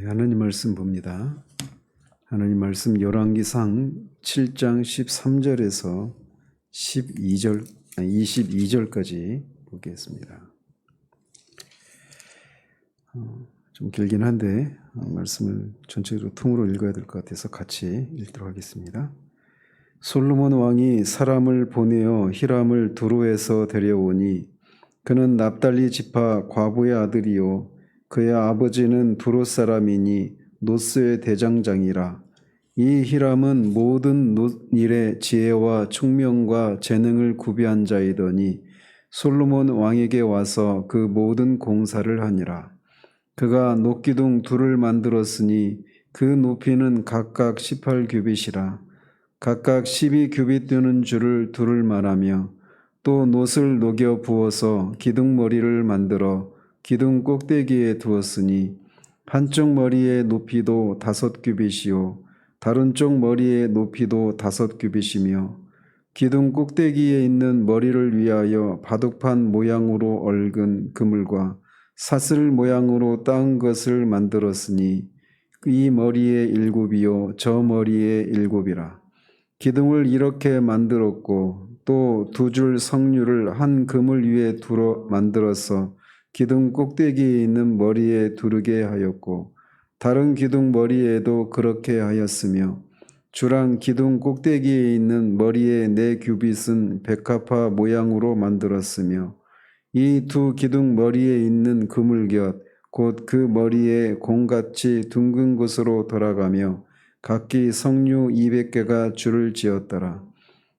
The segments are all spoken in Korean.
하나님 말씀 봅니다. 하나님 말씀 열왕기상 7장 13절에서 22절까지 보겠습니다. 좀 길긴 한데 말씀을 전체적으로 통으로 읽어야 될 것 같아서 같이 읽도록 하겠습니다. 솔로몬 왕이 사람을 보내어 히람을 두로에서 데려오니 그는 납달리 지파 과부의 아들이요 그의 아버지는 두로 사람이니 노스의 대장장이라. 이 히람은 모든 일에 지혜와 총명과 재능을 구비한 자이더니 솔로몬 왕에게 와서 그 모든 공사를 하니라. 그가 녹기둥 둘을 만들었으니 그 높이는 각각 18규빗이라. 각각 12규빗 되는 줄을 둘을 말하며 또 놋을 녹여 부어서 기둥머리를 만들어 기둥 꼭대기에 두었으니 한쪽 머리의 높이도 5규빗이요 다른 쪽 머리의 높이도 5규빗이며 기둥 꼭대기에 있는 머리를 위하여 바둑판 모양으로 얽은 그물과 사슬 모양으로 따은 것을 만들었으니 이 머리에 7이요 저 머리에 7이라. 기둥을 이렇게 만들었고 또 2줄 성류를 한 그물 위에 두어 만들어서 기둥 꼭대기에 있는 머리에 두르게 하였고 다른 기둥 머리에도 그렇게 하였으며 주랑 기둥 꼭대기에 있는 머리에 4규빗은 백합화 모양으로 만들었으며 이 2 기둥 머리에 있는 그물 곁 곧 그 머리에 공같이 둥근 곳으로 돌아가며 각기 성류 200개가 줄을 지었더라.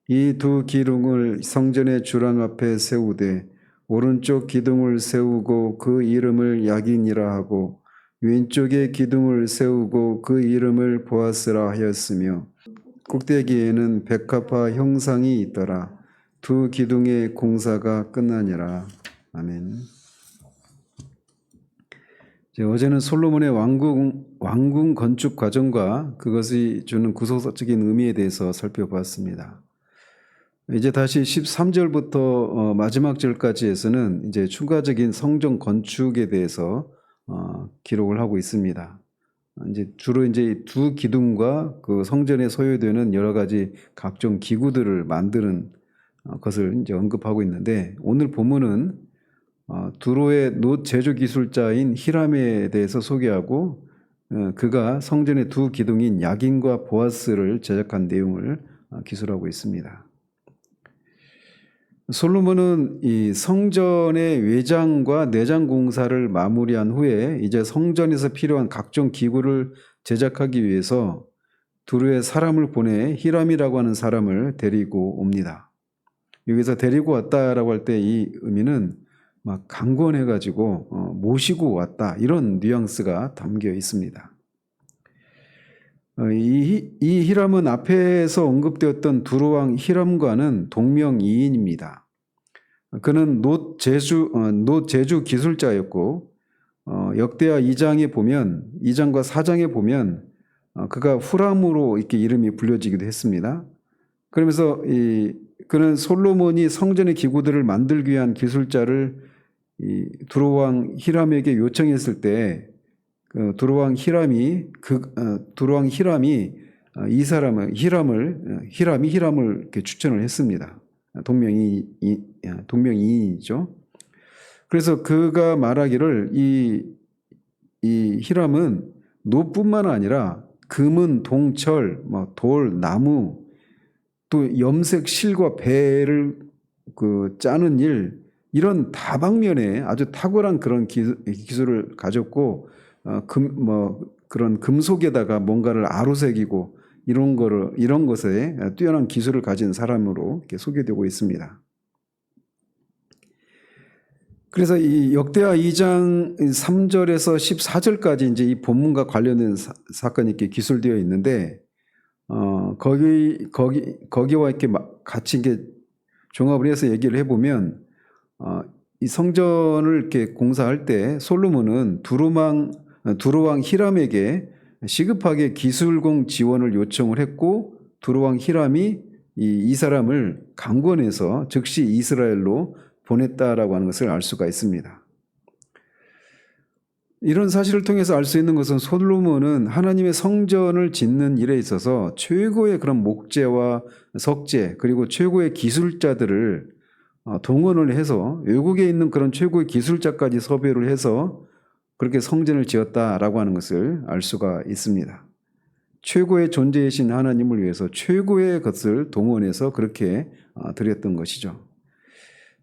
이 2 기둥을 성전의 주랑 앞에 세우되 오른쪽 기둥을 세우고 그 이름을 야긴이라 하고 왼쪽에 기둥을 세우고 그 이름을 보아스라 하였으며 꼭대기에는 백합화 형상이 있더라. 2 기둥의 공사가 끝나니라. 아멘. 어제는 솔로몬의 왕궁 건축 과정과 그것이 주는 구속적인 의미에 대해서 살펴봤습니다. 이제 다시 13절부터 마지막 절까지 해서는 이제 추가적인 성전 건축에 대해서 기록을 하고 있습니다. 이제 주로 이제 2 기둥과 그 성전에 소요되는 여러 가지 각종 기구들을 만드는 것을 이제 언급하고 있는데 오늘 본문은 두로의 놋 제조 기술자인 히람에 대해서 소개하고 그가 성전의 2 기둥인 야긴과 보아스를 제작한 내용을 기술하고 있습니다. 솔로몬은 이 성전의 외장과 내장 공사를 마무리한 후에 이제 성전에서 필요한 각종 기구를 제작하기 위해서 두로에 사람을 보내 히람이라고 하는 사람을 데리고 옵니다. 여기서 데리고 왔다라고 할 때 이 의미는 막 강권해가지고 모시고 왔다 이런 뉘앙스가 담겨 있습니다. 이 히람은 앞에서 언급되었던 두로왕 히람과는 동명이인입니다. 그는 놋 제주 기술자였고 역대하 2장에 보면 2장과 4장에 보면 그가 후람으로 이렇게 이름이 불려지기도 했습니다. 그러면서 그는 솔로몬이 성전의 기구들을 만들기 위한 기술자를 두로왕 히람에게 요청했을 때 두로왕 히람이 이 사람을 히람이 이렇게 추천을 했습니다. 동명이인이죠. 그래서 그가 말하기를 이 히람은 놋뿐만 아니라 금은 동철, 돌, 나무, 또 염색 실과 배를 짜는 일 이런 다방면에 아주 탁월한 그런 기술을 가졌고 그런 금속에다가 뭔가를 아로새기고 이런 것에 뛰어난 기술을 가진 사람으로 이렇게 소개되고 있습니다. 그래서 이 역대하 2장 3절에서 14절까지 이제 이 본문과 관련된 사건이 이렇게 기술되어 있는데 거기와 이렇게 같이 이렇게 종합을 해서 얘기를 해보면 이 성전을 이렇게 공사할 때 솔로몬은 두로왕 히람에게 시급하게 기술공 지원을 요청을 했고 두로왕 히람이 이 사람을 강권해서 즉시 이스라엘로 보냈다라고 하는 것을 알 수가 있습니다. 이런 사실을 통해서 알 수 있는 것은 솔로몬은 하나님의 성전을 짓는 일에 있어서 최고의 그런 목재와 석재 그리고 최고의 기술자들을 동원을 해서 외국에 있는 그런 최고의 기술자까지 섭외를 해서 그렇게 성전을 지었다라고 하는 것을 알 수가 있습니다. 최고의 존재이신 하나님을 위해서 최고의 것을 동원해서 그렇게 드렸던 것이죠.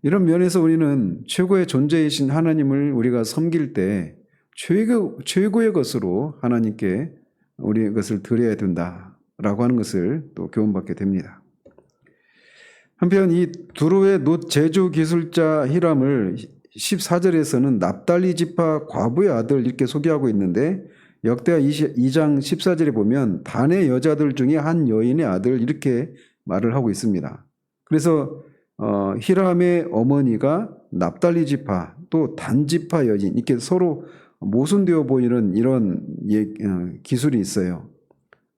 이런 면에서 우리는 최고의 존재이신 하나님을 우리가 섬길 때 최고의 것으로 하나님께 우리 것을 드려야 된다라고 하는 것을 또 교훈받게 됩니다. 한편 이 두로의 놋 제조 기술자 히람을 14절에서는 납달리 지파 과부의 아들 이렇게 소개하고 있는데 역대하 2장 14절에 보면 단의 여자들 중에 한 여인의 아들 이렇게 말을 하고 있습니다. 그래서 히람의 어머니가 납달리 지파 또 단 지파 여인 이렇게 서로 모순되어 보이는 이런 기술이 있어요.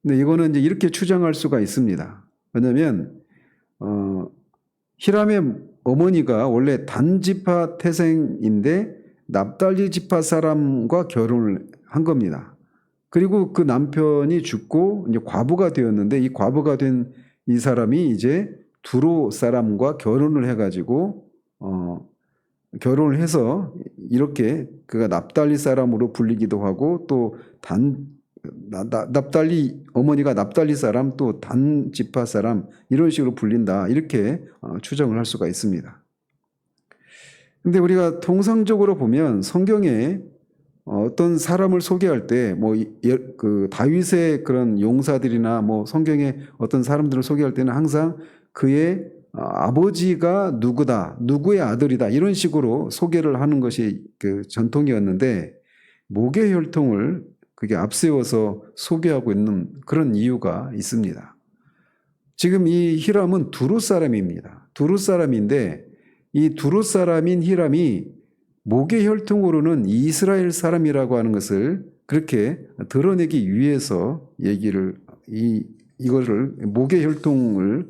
근데 이거는 이제 이렇게 추정할 수가 있습니다. 왜냐하면 히람의 어머니가 원래 단 지파 태생인데 납달리 지파 사람과 결혼을 한 겁니다. 그리고 그 남편이 죽고 이제 과부가 되었는데 이 과부가 된 이 사람이 이제 두로 사람과 결혼을 해가지고 결혼을 해서 이렇게 그가 납달리 사람으로 불리기도 하고 또 납달리 어머니가 납달리 사람 또 단 지파 사람 이런 식으로 불린다 이렇게 추정을 할 수가 있습니다. 근데 우리가 통상적으로 보면 성경에 어떤 사람을 소개할 때 그 다윗의 그런 용사들이나 성경에 어떤 사람들을 소개할 때는 항상 그의 아버지가 누구다, 누구의 아들이다 이런 식으로 소개를 하는 것이 그 전통이었는데 목의 혈통을 그게 앞세워서 소개하고 있는 그런 이유가 있습니다. 지금 이 히람은 두루 사람입니다. 두루 사람인데 이 두루 사람인 히람이 목의 혈통으로는 이스라엘 사람이라고 하는 것을 그렇게 드러내기 위해서 이거를 목의 혈통을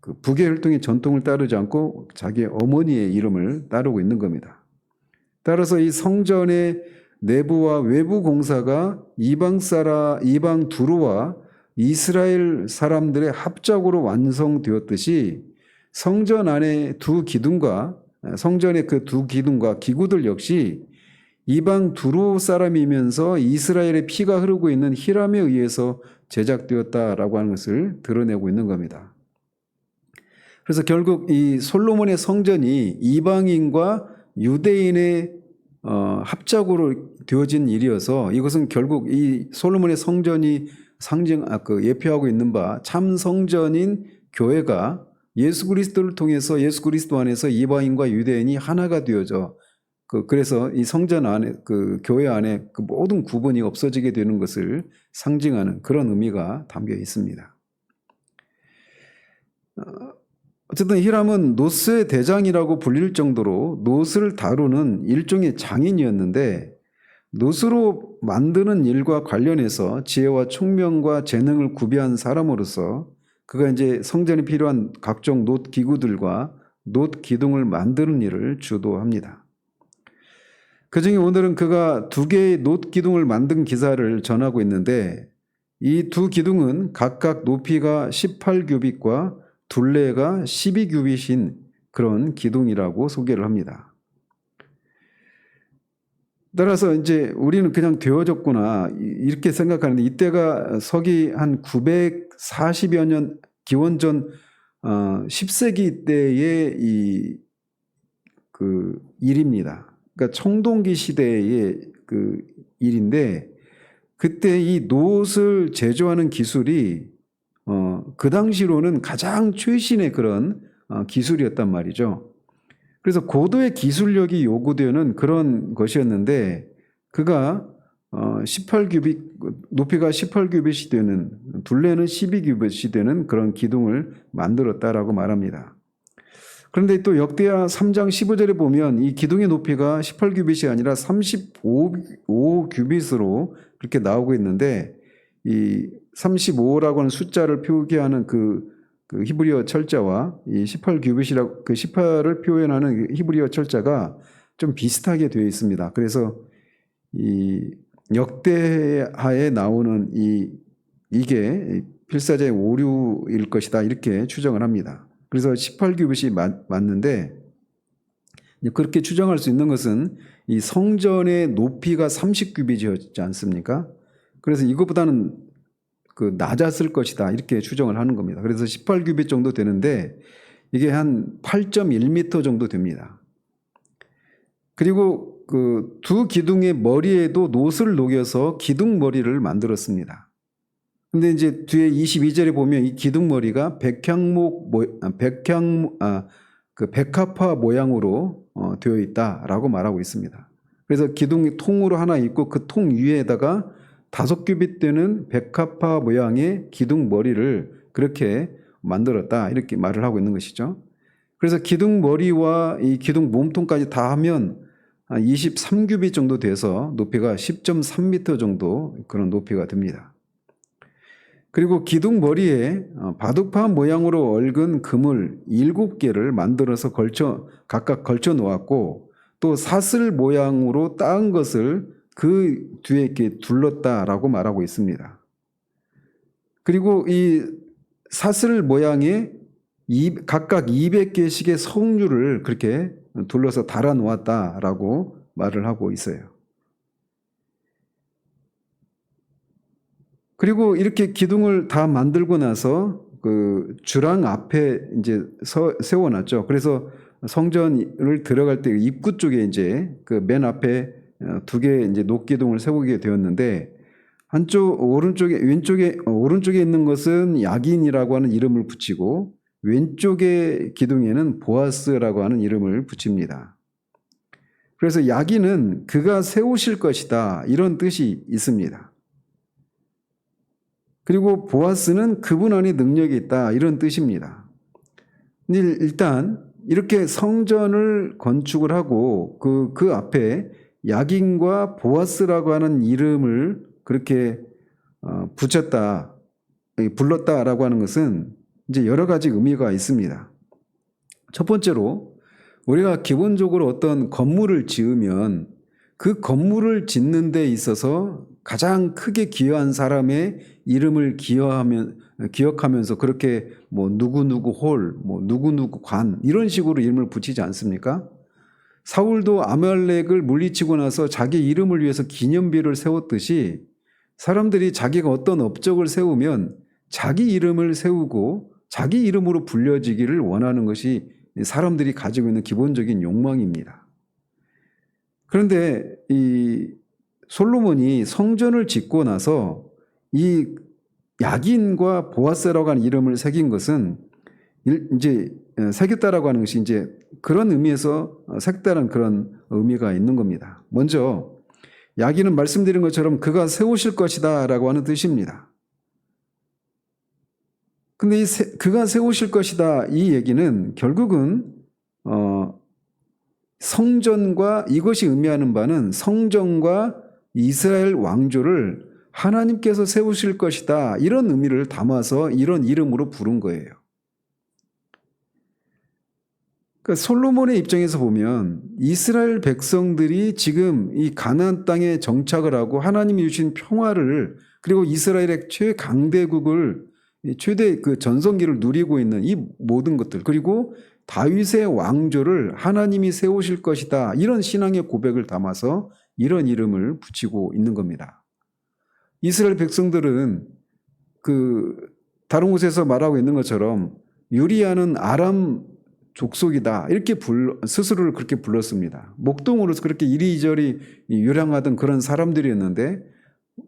그 북의 혈통의 전통을 따르지 않고 자기의 어머니의 이름을 따르고 있는 겁니다. 따라서 이 성전의 내부와 외부 공사가 이방 두루와 이스라엘 사람들의 합작으로 완성되었듯이 성전 안에 성전의 그 두 기둥과 기구들 역시 이방 두루 사람이면서 이스라엘의 피가 흐르고 있는 히람에 의해서 제작되었다라고 하는 것을 드러내고 있는 겁니다. 그래서 결국 이 솔로몬의 성전이 이방인과 유대인의 합작으로 되어진 일이어서 이것은 결국 이 솔로몬의 성전이 예표하고 있는 바 참 성전인 교회가 예수 그리스도를 통해서 예수 그리스도 안에서 이방인과 유대인이 하나가 되어져 그래서 이 성전 안에 그 교회 안에 그 모든 구분이 없어지게 되는 것을 상징하는 그런 의미가 담겨 있습니다. 어쨌든 히람은 노스의 대장이라고 불릴 정도로 노스를 다루는 일종의 장인이었는데 노스로 만드는 일과 관련해서 지혜와 총명과 재능을 구비한 사람으로서 그가 이제 성전에 필요한 각종 놋 기구들과 놋 기둥을 만드는 일을 주도합니다. 그중에 오늘은 그가 2개의 놋 기둥을 만든 기사를 전하고 있는데 이 두 기둥은 각각 높이가 18규빗과 둘레가 12규빗인 그런 기둥이라고 소개를 합니다. 따라서 이제 우리는 그냥 되어졌구나 이렇게 생각하는데 이때가 서기 한 940여 년 기원전 10세기 때의 그 일입니다. 그러니까 청동기 시대의 그 일인데 그때 이 놋을 제조하는 기술이 그 당시로는 가장 최신의 그런 기술이었단 말이죠. 그래서 고도의 기술력이 요구되는 그런 것이었는데 그가 18규빗 높이가 18규빗이 되는 둘레는 12규빗이 되는 그런 기둥을 만들었다라고 말합니다. 그런데 또 역대하 3장 15절에 보면 이 기둥의 높이가 18규빗이 아니라 35규빗으로 그렇게 나오고 있는데 이 35라고 하는 숫자를 표기하는 그 히브리어 철자와 이 18규빗이라고 그 18을 표현하는 히브리어 철자가 좀 비슷하게 되어 있습니다. 그래서 이 역대하에 나오는 이게 필사자의 오류일 것이다 이렇게 추정을 합니다. 그래서 18규빗이 맞는데 그렇게 추정할 수 있는 것은 이 성전의 높이가 30규빗이었지 않습니까? 그래서 이것보다는 낮았을 것이다 이렇게 추정을 하는 겁니다. 그래서 18규빗 정도 되는데 이게 한 8.1m 정도 됩니다. 그리고 두 기둥의 머리에도 못을 녹여서 기둥 머리를 만들었습니다. 근데 이제 뒤에 22절에 보면 이 기둥 머리가 백합화 모양으로 되어 있다라고 말하고 있습니다. 그래서 기둥이 통으로 하나 있고 그 통 위에다가 5규빗 되는 백합화 모양의 기둥 머리를 그렇게 만들었다 이렇게 말을 하고 있는 것이죠. 그래서 기둥 머리와 이 기둥 몸통까지 다 하면 23규빗 정도 돼서 높이가 10.3m 정도 그런 높이가 됩니다. 그리고 기둥 머리에 바둑판 모양으로 얽은 금을 7개를 만들어서 각각 걸쳐 놓았고 또 사슬 모양으로 따은 것을 그 뒤에 이렇게 둘렀다라고 말하고 있습니다. 그리고 이 사슬 모양에 각각 200개씩의 석류를 그렇게 둘러서 달아 놓았다라고 말을 하고 있어요. 그리고 이렇게 기둥을 다 만들고 나서 그 주랑 앞에 이제 세워놨죠. 그래서 성전을 들어갈 때 입구 쪽에 이제 그 맨 앞에 2개 이제 녹기둥을 세우게 되었는데 오른쪽에 있는 것은 야긴이라고 하는 이름을 붙이고 왼쪽의 기둥에는 보아스라고 하는 이름을 붙입니다. 그래서 야긴은 그가 세우실 것이다 이런 뜻이 있습니다. 그리고 보아스는 그분 안에 능력이 있다 이런 뜻입니다. 일단 이렇게 성전을 건축을 하고 그 앞에 야긴과 보아스라고 하는 이름을 그렇게 불렀다라고 하는 것은 이제 여러 가지 의미가 있습니다. 첫 번째로 우리가 기본적으로 어떤 건물을 지으면 그 건물을 짓는 데 있어서 가장 크게 기여한 사람의 이름을 기억하면서 그렇게 뭐 누구누구 홀, 뭐 누구누구 관 이런 식으로 이름을 붙이지 않습니까? 사울도 아말렉을 물리치고 나서 자기 이름을 위해서 기념비를 세웠듯이 사람들이 자기가 어떤 업적을 세우면 자기 이름을 세우고 자기 이름으로 불려지기를 원하는 것이 사람들이 가지고 있는 기본적인 욕망입니다. 그런데 이 솔로몬이 성전을 짓고 나서 이 야긴과 보아스라고 하는 이름을 새긴 것은 이제 새겼다라고 하는 것이 이제 그런 의미에서 색다른 그런 의미가 있는 겁니다. 먼저 야긴은 말씀드린 것처럼 그가 세우실 것이다 라고 하는 뜻입니다. 근데 그가 세우실 것이다 이 얘기는 결국은 성전과 이것이 의미하는 바는 성전과 이스라엘 왕조를 하나님께서 세우실 것이다 이런 의미를 담아서 이런 이름으로 부른 거예요. 그러니까 솔로몬의 입장에서 보면 이스라엘 백성들이 지금 이 가나안 땅에 정착을 하고 하나님이 주신 평화를 그리고 이스라엘의 최강대국을 최대 그 전성기를 누리고 있는 이 모든 것들 그리고 다윗의 왕조를 하나님이 세우실 것이다 이런 신앙의 고백을 담아서 이런 이름을 붙이고 있는 겁니다. 이스라엘 백성들은 다른 곳에서 말하고 있는 것처럼 유리아는 아람 족속이다 이렇게 스스로를 그렇게 불렀습니다. 목동으로서 그렇게 이리저리 유랑하던 그런 사람들이었는데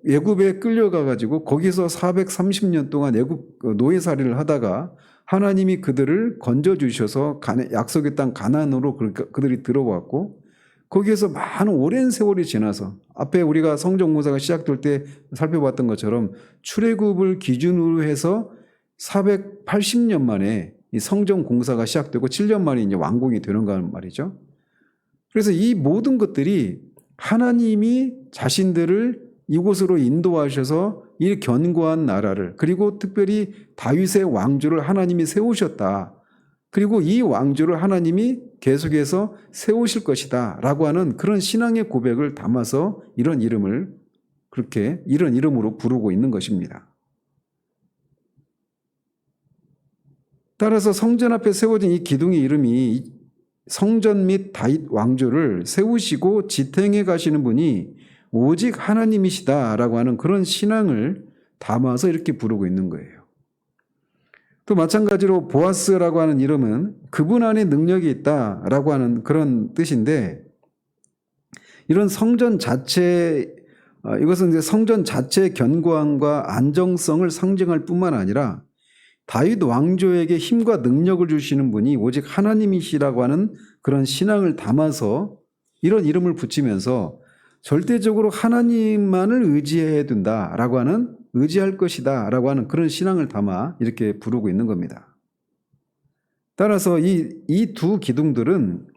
애굽에 끌려가 가지고 거기서 430년 동안 애굽 노예살이를 하다가 하나님이 그들을 건져주셔서 약속의 땅 가나안으로 그들이 들어왔고 거기에서 많은 오랜 세월이 지나서 앞에 우리가 성전 공사가 시작될 때 살펴봤던 것처럼 출애굽을 기준으로 해서 480년 만에 이 성전 공사가 시작되고 7년 만에 이제 완공이 되는가 말이죠. 그래서 이 모든 것들이 하나님이 자신들을 이곳으로 인도하셔서 이 견고한 나라를 그리고 특별히 다윗의 왕조를 하나님이 세우셨다. 그리고 이 왕조를 하나님이 계속해서 세우실 것이다 라고 하는 그런 신앙의 고백을 담아서 이런 이름으로 부르고 있는 것입니다. 따라서 성전 앞에 세워진 이 기둥의 이름이 성전 및 다윗 왕조를 세우시고 지탱해 가시는 분이 오직 하나님이시다라고 하는 그런 신앙을 담아서 이렇게 부르고 있는 거예요. 또 마찬가지로 보아스라고 하는 이름은 그분 안에 능력이 있다라고 하는 그런 뜻인데, 이런 성전 자체, 이것은 이제 성전 자체의 견고함과 안정성을 상징할 뿐만 아니라 다윗 왕조에게 힘과 능력을 주시는 분이 오직 하나님이시라고 하는 그런 신앙을 담아서 이런 이름을 붙이면서 절대적으로 하나님만을 의지해야 된다라고 하는, 의지할 것이다 라고 하는 그런 신앙을 담아 이렇게 부르고 있는 겁니다. 따라서 이 두 기둥들은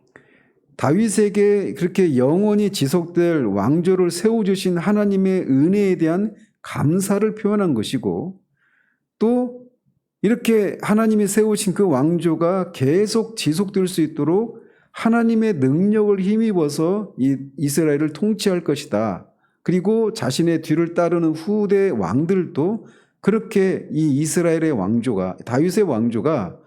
다윗에게 그렇게 영원히 지속될 왕조를 세워주신 하나님의 은혜에 대한 감사를 표현한 것이고, 또 이렇게 하나님이 세우신 그 왕조가 계속 지속될 수 있도록 하나님의 능력을 힘입어서 이스라엘을 통치할 것이다. 그리고 자신의 뒤를 따르는 후대 왕들도 그렇게 이 이스라엘의 왕조가, 다윗의 왕조가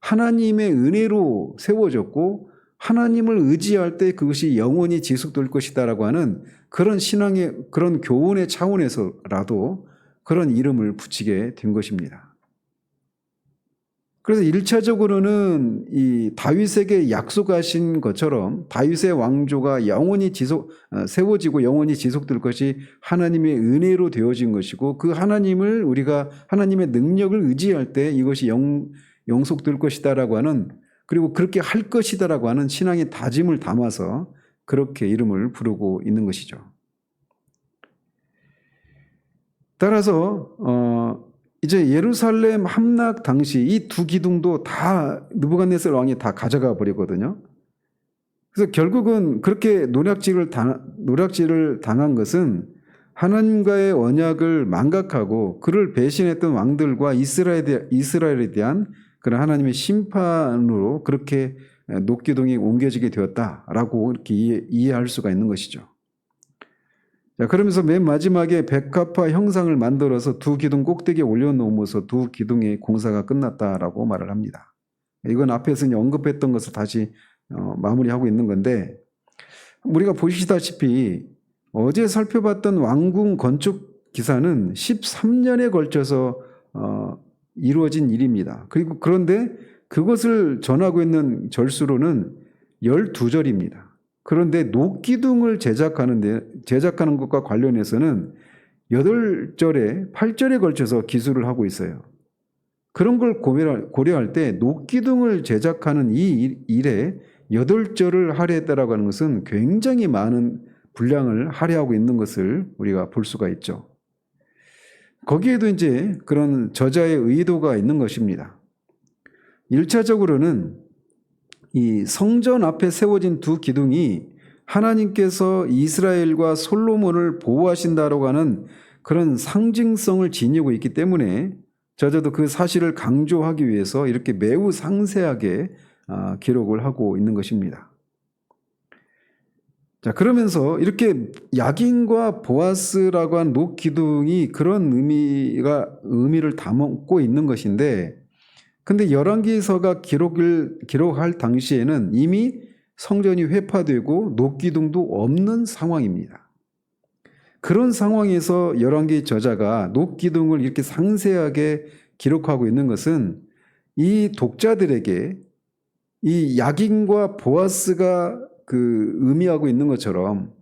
하나님의 은혜로 세워졌고 하나님을 의지할 때 그것이 영원히 지속될 것이다라고 하는 그런 신앙의, 그런 교훈의 차원에서라도 그런 이름을 붙이게 된 것입니다. 그래서 1차적으로는 이 다윗에게 약속하신 것처럼 다윗의 왕조가 영원히 세워지고 영원히 지속될 것이 하나님의 은혜로 되어진 것이고, 그 하나님을 우리가 하나님의 능력을 의지할 때 이것이 영속될 것이다라고 하는, 그리고 그렇게 할 것이다라고 하는 신앙의 다짐을 담아서 그렇게 이름을 부르고 있는 것이죠. 따라서 이제 예루살렘 함락 당시 이 두 기둥도 다 느부갓네살 왕이 다 가져가 버리거든요. 그래서 결국은 그렇게 노략질을 당한 것은 하나님과의 언약을 망각하고 그를 배신했던 왕들과 이스라엘에 대한 그런 하나님의 심판으로 그렇게 녹기둥이 옮겨지게 되었다라고 이렇게 이해할 수가 있는 것이죠. 자, 그러면서 맨 마지막에 백합화 형상을 만들어서 두 기둥 꼭대기에 올려놓으면서 두 기둥의 공사가 끝났다라고 말을 합니다. 이건 앞에서 언급했던 것을 다시 마무리하고 있는 건데, 우리가 보시다시피 어제 살펴봤던 왕궁 건축 기사는 13년에 걸쳐서 이루어진 일입니다. 그리고 그런데 그것을 전하고 있는 절수로는 12절입니다. 그런데 녹기둥을 제작하는 것과 관련해서는 8절에 8절에 걸쳐서 기술을 하고 있어요. 그런 걸 고려할 때 녹기둥을 제작하는 이 일에 8절을 할애했다라고 하는 것은 굉장히 많은 분량을 할애하고 있는 것을 우리가 볼 수가 있죠. 거기에도 이제 그런 저자의 의도가 있는 것입니다. 1차적으로는 이 성전 앞에 세워진 두 기둥이 하나님께서 이스라엘과 솔로몬을 보호하신다라고 하는 그런 상징성을 지니고 있기 때문에 저자도 그 사실을 강조하기 위해서 이렇게 매우 상세하게 기록을 하고 있는 것입니다. 자, 그러면서 이렇게 야긴과 보아스라고 한 녹기둥이 그런 의미를 담고 있는 것인데, 근데 열왕기서가 기록할 당시에는 이미 성전이 회파되고 녹기둥도 없는 상황입니다. 그런 상황에서 열왕기 저자가 녹기둥을 이렇게 상세하게 기록하고 있는 것은 이 독자들에게 이 야긴과 보아스가 그 의미하고 있는 것처럼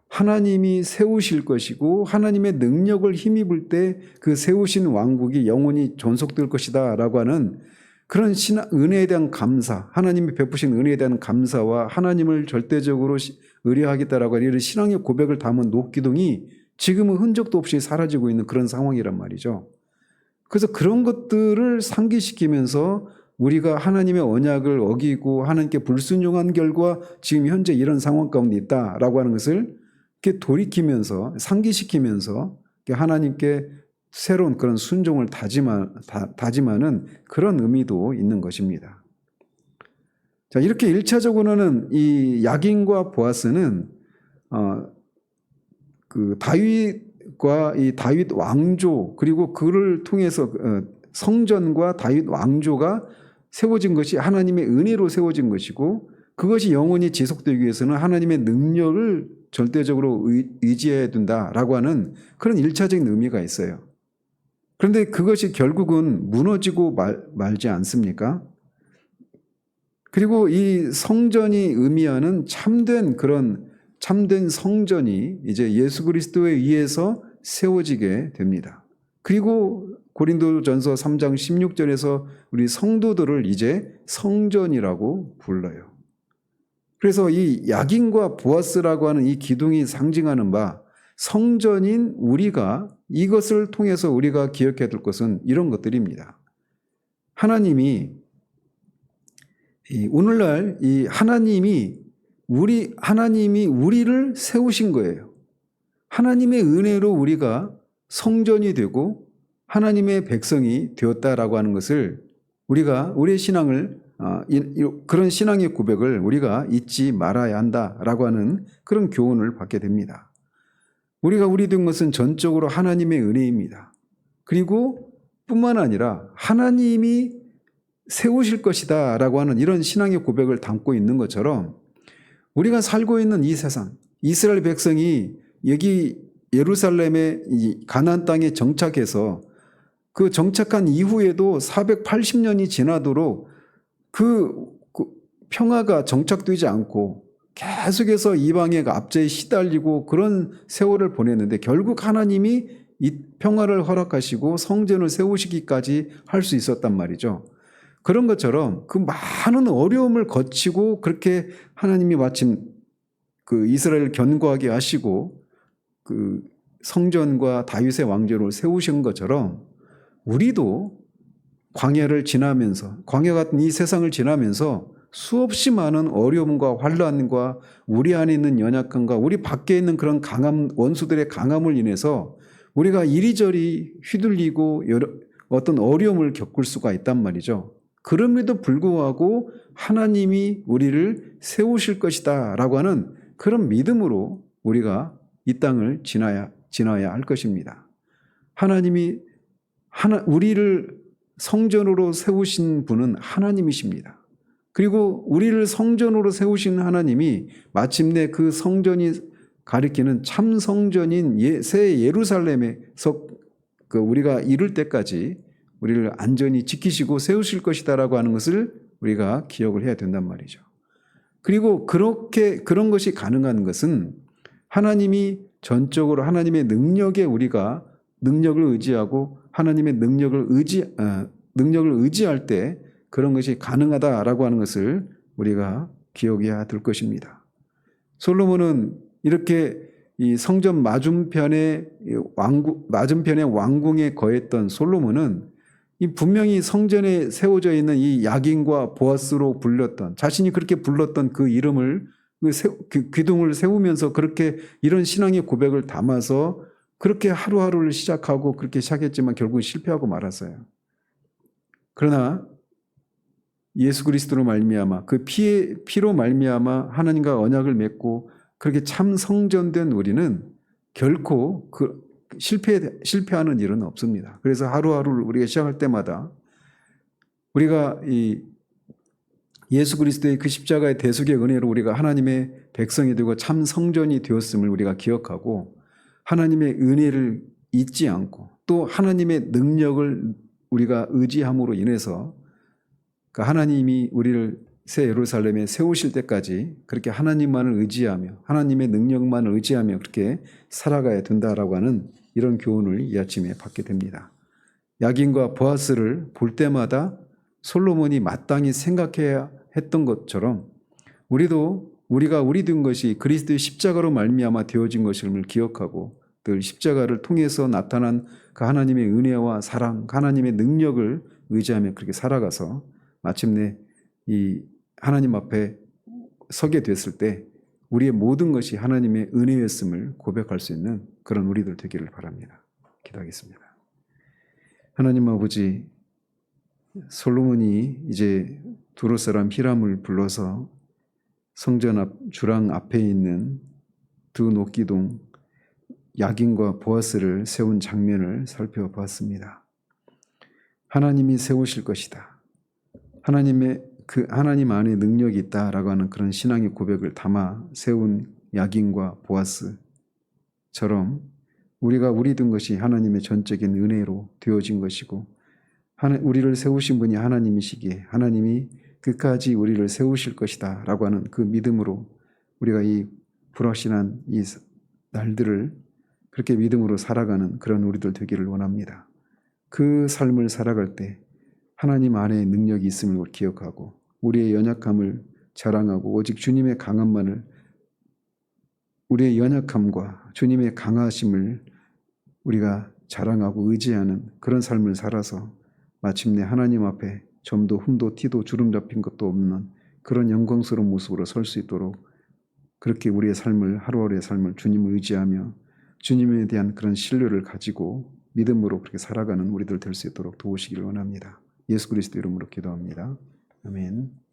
하나님이 세우실 것이고 하나님의 능력을 힘입을 때 그 세우신 왕국이 영원히 존속될 것이다 라고 하는 그런 은혜에 대한 감사, 하나님이 베푸신 은혜에 대한 감사와 하나님을 절대적으로 의뢰하겠다라고 하는 이런 신앙의 고백을 담은 녹기둥이 지금은 흔적도 없이 사라지고 있는 그런 상황이란 말이죠. 그래서 그런 것들을 상기시키면서 우리가 하나님의 언약을 어기고 하나님께 불순종한 결과 지금 현재 이런 상황 가운데 있다라고 하는 것을 이렇게 돌이키면서 상기시키면서 하나님께 새로운 그런 순종을 다짐하는 그런 의미도 있는 것입니다. 자, 이렇게 1차적으로는 이 야긴과 보아스는 그 다윗과 이 다윗 왕조, 그리고 그를 통해서 성전과 다윗 왕조가 세워진 것이 하나님의 은혜로 세워진 것이고, 그것이 영원히 지속되기 위해서는 하나님의 능력을 절대적으로 의지해야 된다라고 하는 그런 1차적인 의미가 있어요. 그런데 그것이 결국은 무너지고 말지 않습니까? 그리고 이 성전이 의미하는 참된 성전이 이제 예수 그리스도에 의해서 세워지게 됩니다. 그리고 고린도전서 3장 16절에서 우리 성도들을 이제 성전이라고 불러요. 그래서 이 야긴과 보아스라고 하는 이 기둥이 상징하는 바 성전인 우리가, 이것을 통해서 우리가 기억해야 될 것은 이런 것들입니다. 하나님이 오늘날 이 하나님이 우리를 세우신 거예요. 하나님의 은혜로 우리가 성전이 되고 하나님의 백성이 되었다라고 하는 것을 우리가 우리의 신앙을 그런 신앙의 고백을 우리가 잊지 말아야 한다라고 하는 그런 교훈을 받게 됩니다. 우리가 우리 된 것은 전적으로 하나님의 은혜입니다. 그리고 뿐만 아니라 하나님이 세우실 것이다 라고 하는 이런 신앙의 고백을 담고 있는 것처럼, 우리가 살고 있는 이 세상, 이스라엘 백성이 여기 예루살렘의 이 가나안 땅에 정착해서 그 정착한 이후에도 480년이 지나도록 그 평화가 정착되지 않고 계속해서 이방의 압제에 시달리고 그런 세월을 보냈는데, 결국 하나님이 이 평화를 허락하시고 성전을 세우시기까지 할 수 있었단 말이죠. 그런 것처럼 그 많은 어려움을 거치고 그렇게 하나님이 마침 그 이스라엘을 견고하게 하시고 그 성전과 다윗의 왕조를 세우신 것처럼, 우리도 광야를 지나면서, 광야 같은 이 세상을 지나면서 수없이 많은 어려움과 환란과 우리 안에 있는 연약함과 우리 밖에 있는 그런 원수들의 강함을 인해서 우리가 이리저리 휘둘리고 어떤 어려움을 겪을 수가 있단 말이죠. 그럼에도 불구하고 하나님이 우리를 세우실 것이다 라고 하는 그런 믿음으로 우리가 이 땅을 지나야 할 것입니다. 하나님이 우리를 성전으로 세우신 분은 하나님이십니다. 그리고 우리를 성전으로 세우신 하나님이 마침내 그 성전이 가리키는 참 성전인 새 예루살렘에서 우리가 이룰 때까지 우리를 안전히 지키시고 세우실 것이다라고 하는 것을 우리가 기억을 해야 된단 말이죠. 그리고 그런 것이 가능한 것은 하나님이 전적으로 하나님의 능력에 우리가 능력을 의지하고 하나님의 능력을 의지할 때 그런 것이 가능하다라고 하는 것을 우리가 기억해야 될 것입니다. 솔로몬은 이렇게 이 성전 맞은편에 왕궁에 거했던 솔로몬은 이 분명히 성전에 세워져 있는 이 야긴과 보아스로 불렸던, 자신이 그렇게 불렀던 그 이름을, 그 기둥을 세우면서 그렇게 이런 신앙의 고백을 담아서 그렇게 하루하루를 시작하고 그렇게 시작했지만 결국 실패하고 말았어요. 그러나 예수 그리스도로 말미암아 그 피로 말미암아 하나님과 언약을 맺고 그렇게 참 성전된 우리는 결코 실패하는 일은 없습니다. 그래서 하루하루를 우리가 시작할 때마다 우리가 이 예수 그리스도의 그 십자가의 대속의 은혜로 우리가 하나님의 백성이 되고 참 성전이 되었음을 우리가 기억하고 하나님의 은혜를 잊지 않고 또 하나님의 능력을 우리가 의지함으로 인해서 하나님이 우리를 새 예루살렘에 세우실 때까지 그렇게 하나님만을 의지하며 하나님의 능력만을 의지하며 그렇게 살아가야 된다라고 하는 이런 교훈을 이 아침에 받게 됩니다. 야긴과 보아스를 볼 때마다 솔로몬이 마땅히 생각해야 했던 것처럼 우리가 우리 된 것이 그리스도의 십자가로 말미암아 되어진 것임을 기억하고 늘 십자가를 통해서 나타난 그 하나님의 은혜와 사랑, 하나님의 능력을 의지하며 그렇게 살아가서 마침내 이 하나님 앞에 서게 됐을 때 우리의 모든 것이 하나님의 은혜였음을 고백할 수 있는 그런 우리들 되기를 바랍니다. 기도하겠습니다. 하나님 아버지, 솔로몬이 이제 두로 사람 히람을 불러서 성전 앞 주랑 앞에 있는 두 녹기둥 야긴과 보아스를 세운 장면을 살펴보았습니다. 하나님이 세우실 것이다. 하나님 안에 능력이 있다라고 하는 그런 신앙의 고백을 담아 세운 야긴과 보아스처럼 우리가 우리 된 것이 하나님의 전적인 은혜로 되어진 것이고 우리를 세우신 분이 하나님이시기에 하나님이 끝까지 우리를 세우실 것이다 라고 하는 그 믿음으로 우리가 이 불확실한 이 날들을 그렇게 믿음으로 살아가는 그런 우리들 되기를 원합니다. 그 삶을 살아갈 때 하나님 안에 능력이 있음을 기억하고 우리의 연약함을 자랑하고 오직 주님의 강함만을 우리의 연약함과 주님의 강하심을 우리가 자랑하고 의지하는 그런 삶을 살아서 마침내 하나님 앞에 점도 흠도 티도 주름 잡힌 것도 없는 그런 영광스러운 모습으로 설 수 있도록 그렇게 우리의 삶을 하루하루의 삶을 주님을 의지하며 주님에 대한 그런 신뢰를 가지고 믿음으로 그렇게 살아가는 우리들 될 수 있도록 도우시기를 원합니다. 예수 그리스도 이름으로 기도합니다. 아멘.